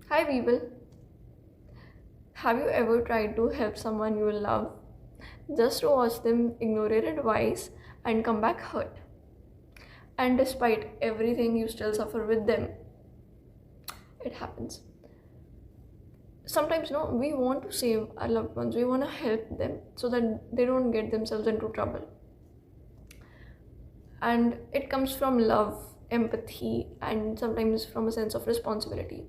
Hi, people. Have you ever tried to help someone you love just to watch them ignore your advice and come back hurt? And despite everything, you still suffer with them. It happens. Sometimes, no, we want to save our loved ones, we want to help them so that they don't get themselves into trouble. And it comes from love, empathy, and sometimes from a sense of responsibility.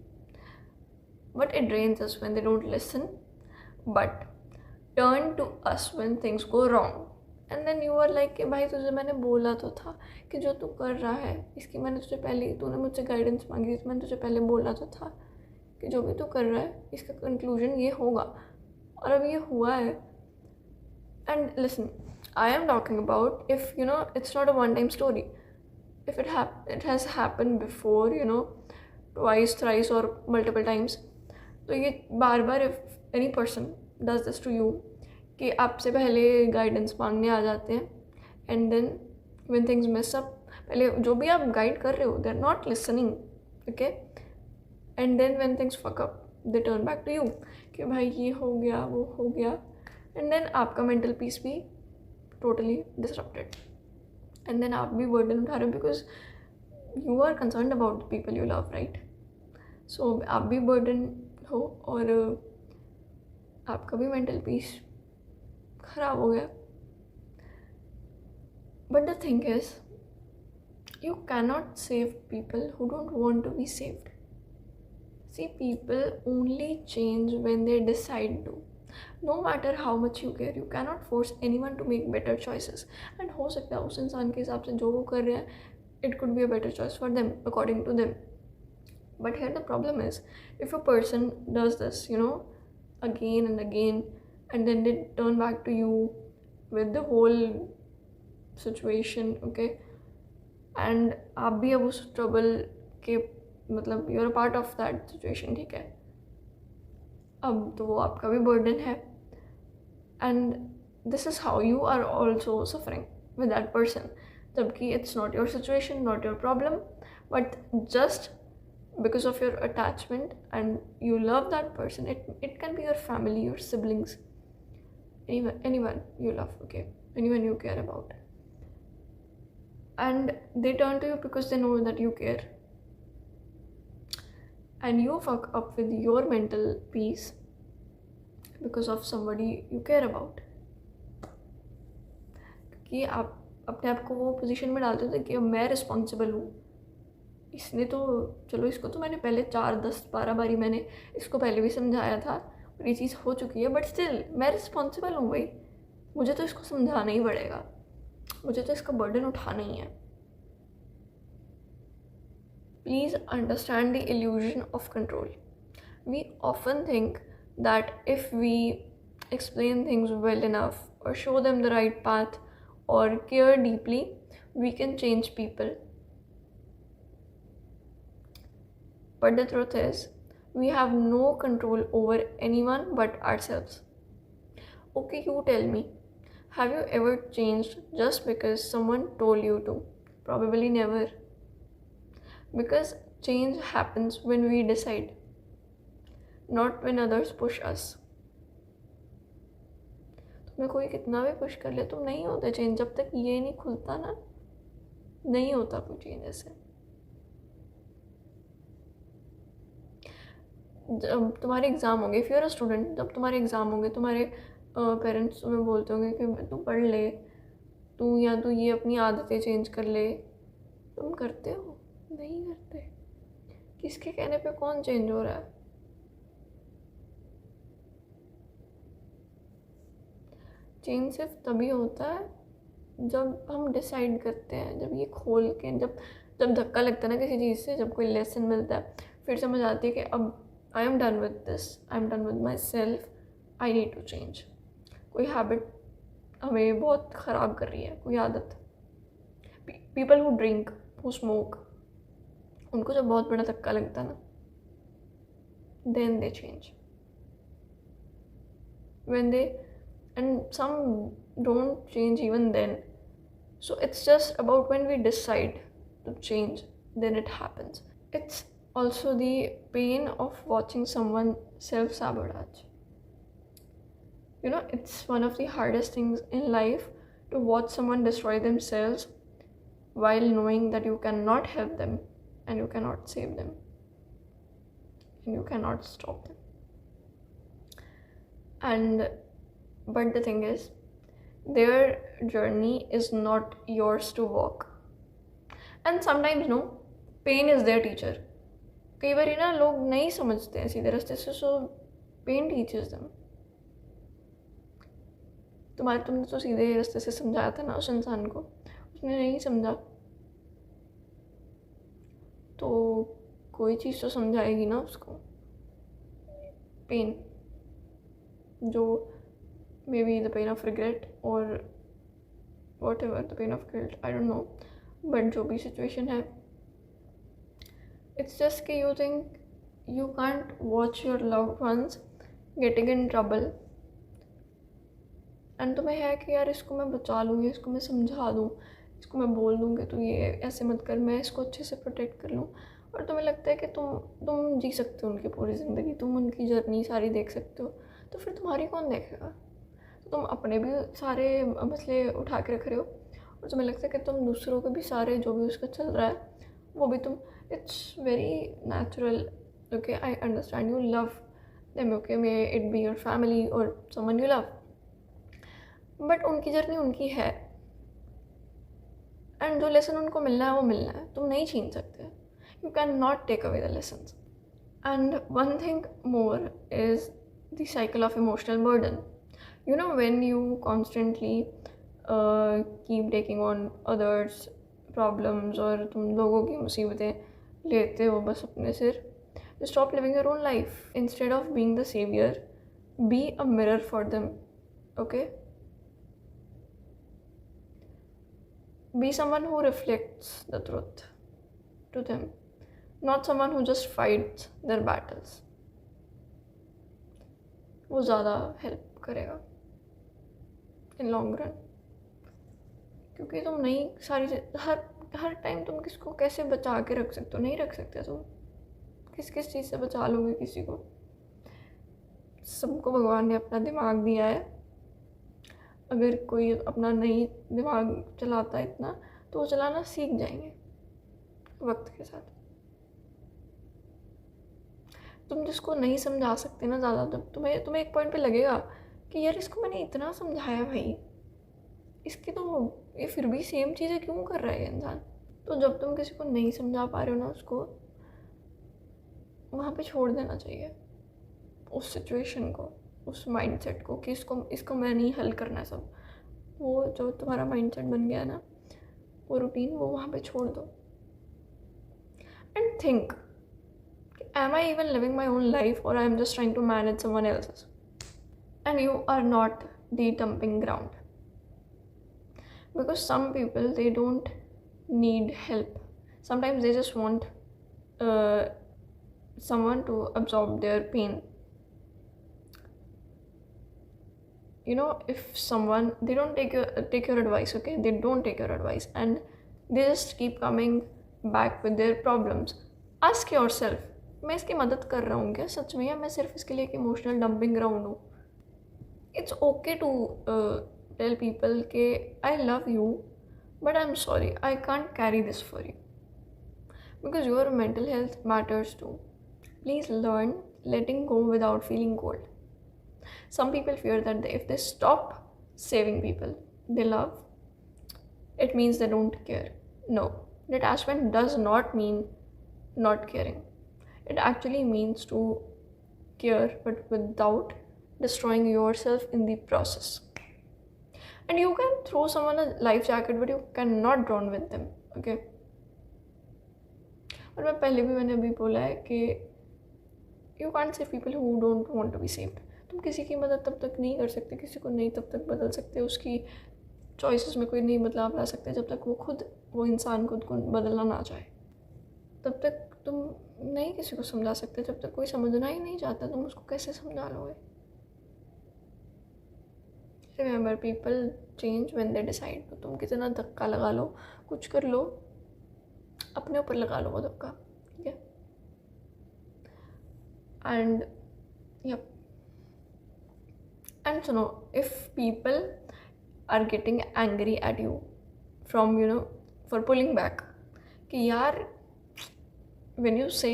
But it drains us when they don't listen, but turn to us when things go wrong. And then you are like कि भाई तुझे मैंने बोला तो था कि जो तू कर रहा है इसकी मैंने तुझे पहले तूने मुझसे गाइडेंस मांगी थी, मैंने तुझे पहले बोला तो था कि जो भी तू कर रहा है इसका कंक्लूजन ये होगा और अब ये हुआ है. And listen, I am talking about if you know it's not a one time story. If it has happen before, you know, twice thrice और मल्टीपल टाइम्स, तो ये बार बार if any person does this to you कि आपसे पहले guidance मांगने आ जाते हैं and then when things mess up, पहले जो भी आप गाइड कर रहे हो they are not listening, okay, and then when things fuck up they turn back to you कि भाई ये हो गया वो हो गया, एंड देन आपका मेंटल पीस भी टोटली डिसरप्टेड एंड देन आप भी बर्डन उठा रहे हो because you are concern about the people you love, right? So आप भी बर्डन हो और आपका भी मेंटल पीस खराब हो गया. But the thing is you cannot save people who don't want to be saved. See, people only change when they decide to. No matter how much you care, you cannot force anyone to make better choices. And हो सकता है उस इंसान के हिसाब से जो वो कर रहे हैं it could be a better choice for them according to them. But here the problem is, if a person does this, you know, again and again, and then they turn back to you with the whole situation, okay, and आप भी अब उस trouble के मतलब you are part of that situation, ठीक है, अब तो वो आपका भी बर्डन है and this is how you are also suffering with that person, जबकि it's not your situation, not your problem, but just because of your attachment and you love that person. It can be your family, your siblings, anyone you love, okay, anyone you care about, and they turn to you because they know that you care, and you fuck up with your mental peace because of somebody you care about. कि आप अपने आप को वो position में डालते थे कि अब मैं रिस्पॉन्सिबल हूँ, इसने तो चलो इसको तो मैंने पहले 4 10 12 बारी मैंने इसको पहले भी समझाया था और ये चीज़ हो चुकी है, बट स्टिल मैं रिस्पॉन्सिबल हूँ भाई, मुझे तो इसको समझाना ही पड़ेगा, मुझे तो इसका बर्डन उठाना ही है. Please understand the illusion of control. We often think that if we explain things well enough or show them the right path or care deeply, we can change people. But the truth is, we have no control over anyone but ourselves. Okay, you tell me, have you ever changed just because someone told you to? Probably never. Because change happens when we decide, not when others push us. तुम्हें कोई कितना भी push कर ले, तुम नहीं होते change जब तक ये नहीं खुलता ना, नहीं होता कोई चेंज. ऐसे जब तुम्हारे एग्ज़ाम होंगे, if you are a student, जब तुम्हारे एग्ज़ाम होंगे, तुम्हारे पेरेंट्स तुम्हें बोलते होंगे कि तू पढ़ ले, तू या तू ये अपनी आदतें चेंज कर ले, तुम करते हो? नहीं करते. किसके कहने पे कौन चेंज हो रहा है? चेंज सिर्फ तभी होता है जब हम डिसाइड करते हैं, जब ये खोल के, जब धक्का लगता है ना किसी चीज़ से, जब कोई लेसन मिलता है, फिर समझ आती है कि अब I am done with this, I am done with myself, I need to change. कोई हैबिट हमें बहुत ख़राब कर रही है, कोई आदत. People who drink, who smoke, उनको जब बहुत बड़ा धक्का लगता है ना, then they change. when they and some don't change even then. So it's just about when we decide to change, then it happens. It's Also, the pain of watching someone self-sabotage. It's one of the hardest things in life to watch someone destroy themselves while knowing that you cannot help them and you cannot save them and you cannot stop them. But the thing is, their journey is not yours to walk. And sometimes, no, pain is their teacher. कई बार ना लोग नहीं समझते हैं सीधे रास्ते से, सो pen teachers them. तुमने तो सीधे रास्ते से समझाया था ना उस इंसान को, उसने नहीं समझा, तो कोई चीज़ तो समझाएगी ना उसको. पेन, जो maybe the pain of regret और whatever the pain of guilt, I don't know, but जो भी सिचुएशन है, इट्स जस्ट कि you think you can't watch your loved ones getting in trouble, and तुम्हें है कि यार इसको मैं बचा लूँगी, इसको मैं समझा दूँ, इसको मैं बोल दूँ कि तू ये ऐसे मत कर, मैं इसको अच्छे से प्रोटेक्ट कर लूँ. और तुम्हें लगता है कि तुम जी सकते हो उनकी पूरी ज़िंदगी, तुम उनकी जर्नी सारी देख सकते हो, तो फिर तुम्हारी कौन देखेगा? तो तुम अपने भी सारे मसले उठा के रख रहे हो, और तुम्हें लगता है कि तुम दूसरों के भी सारे जो भी उसका चल रहा है वो भी तुम. It's very natural. Okay, I understand you love them, okay, may it be your family और समवन यू लव, बट उनकी जर्नी उनकी है, एंड जो लेसन उनको मिलना है वो मिलना है, तुम नहीं छीन सकते. You cannot take away the lessons. And one thing more is the cycle of emotional burden. When you constantly keep taking on others' problems और तुम लोगों की मुसीबतें लेते हो बस अपने सिर, you stop living your own life. Instead of being the savior, be a mirror for them. Okay? Be someone who reflects the truth to them. Not someone who just fights their battles. वो ज़्यादा help करेगा in long run, क्योंकि तुम नहीं सारी हर time तुम किसको कैसे बचा के रख सकते हो? नहीं रख सकते तुम. किस चीज़ से बचा लोगे किसी को? सबको भगवान ने अपना दिमाग दिया है. अगर कोई अपना नहीं दिमाग चलाता इतना, तो वो चलाना सीख जाएंगे वक्त के साथ. तुम जिसको नहीं समझा सकते ना ज़्यादा, तुम्हें एक पॉइंट पे लगेगा कि यार इसको मैंने इतना समझाया भाई, इसकी तो ये फिर भी सेम चीज़ें क्यों कर रहा है इंसान. तो जब तुम किसी को नहीं समझा पा रहे हो ना, उसको वहाँ पे छोड़ देना चाहिए, उस सिचुएशन को, उस माइंडसेट को कि इसको मैं नहीं हल करना है सब. वो जो तुम्हारा माइंडसेट बन गया ना, वो रूटीन, वो वहाँ पे छोड़ दो. And think, am I even living my own life, or I am just trying to manage someone else's? And you are not the dumping ground. Because some people, they don't need help. Sometimes they just want someone to absorb their pain. If someone, they don't take your advice, okay? They don't take your advice, and they just keep coming back with their problems. Ask yourself, मैं इसकी मदद कर रहा हूँ क्या सच में, या मैं सिर्फ इसके लिए एक इमोशनल डंपिंग ग्राउंड हूँ? It's okay to tell people के I love you, but I am sorry, I can't carry this for you, because your mental health matters too. Please learn letting go without feeling cold. Some people fear that if they stop saving people they love, it means they don't care. No, detachment does not mean not caring. It actually means to care, but without destroying yourself in the process. And you can throw someone a life jacket, but you cannot drown with them. Okay? और मैं पहले भी मैंने अभी बोला है कि you can't save people who don't want to be saved. तुम किसी की मदद तब तक नहीं कर सकते, किसी को नहीं तब तक बदल सकते, उसकी चॉइसेस में कोई नहीं बदलाव ला सकते जब तक वो इंसान खुद को बदलना ना चाहे. तब तक तुम नहीं किसी को समझा सकते. जब तक कोई समझना ही नहीं चाहता, तुम उसको कैसे समझा लोगे? Remember, people change when they decide. तो तुम कितना धक्का लगा लो, कुछ कर लो, अपने ऊपर लगा लो वो धक्का. ठीक है? And yep. And so no, if people are getting angry at you from for pulling back, कि यार, when you say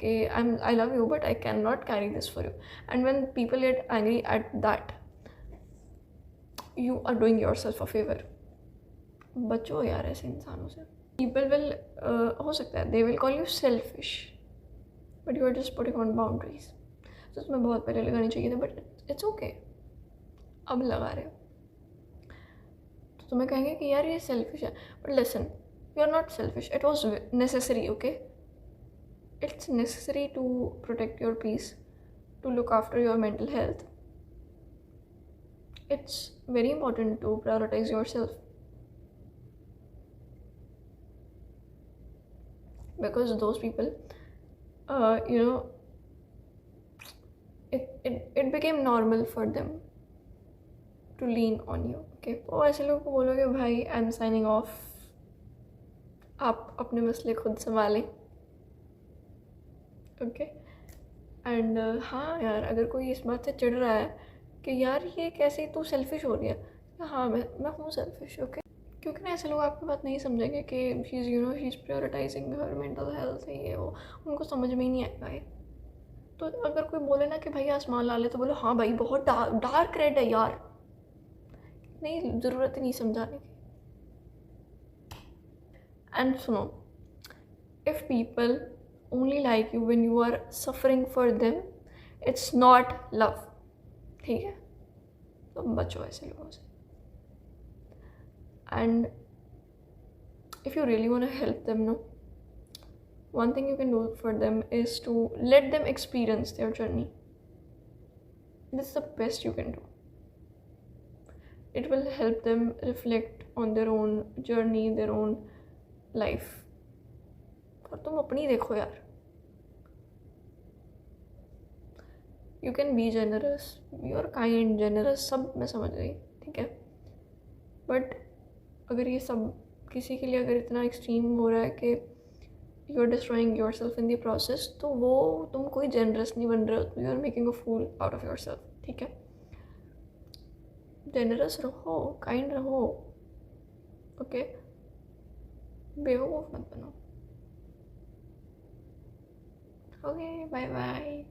कि I love you but I cannot carry this for you, and when people get angry at that, you are doing yourself a favor. बचो यार ऐसे इंसानों से. People will हो सकता है they will call you selfish, but you are just putting on boundaries. तो तुम्हें बहुत पहले लगानी चाहिए था, but it's okay, अब लगा रहे हो. तो तुम्हें कहेंगे कि यार ये सेल्फिश है, but listen, you are not selfish. It was necessary. Okay, it's necessary to protect your peace, to look after your mental health. It's very important to prioritize yourself, because those people it became normal for them to lean on you. Okay, तो ऐसे लोगों को बोलोगे भाई I am signing off, आप अपने मसले खुद संभालें. ओके. एंड हाँ यार, अगर कोई इस बात से चिढ़ रहा है कि यार ये कैसे तू सेल्फिश हो रही है, हाँ मैं हूँ सेल्फिश. ओके, क्योंकि ना ऐसे लोग आपकी बात नहीं समझेंगे कि she is prioritising her mental health, ये वो, उनको समझ में ही नहीं आएगा ये. तो अगर कोई बोले ना कि भाई आसमान ला ले, तो बोलो हाँ भाई बहुत डार्क रेड है यार, नहीं ज़रूरत ही नहीं समझाने की. एंड सुनो, if people only like you when you are suffering for them, it's not love. ठीक है, तो बचो ऐसे लोगों से. And if you really want to help them, no, one thing you can do for them is to let them experience their journey. This is the best you can do. It will help them reflect on their own journey, their own life. और तुम अपनी देखो यार. You can be generous, you are kind, generous, सब मैं समझ गई, ठीक है. बट अगर ये सब किसी के लिए अगर इतना एक्सट्रीम हो रहा है कि you are destroying yourself in the process, तो वो तुम कोई जेनरस नहीं बन रहे हो, you are making a fool out of yourself. ठीक है, जेनरस रहो, काइंड रहो. ओके, बेवकूफ़ मत बनो. Okay, bye bye.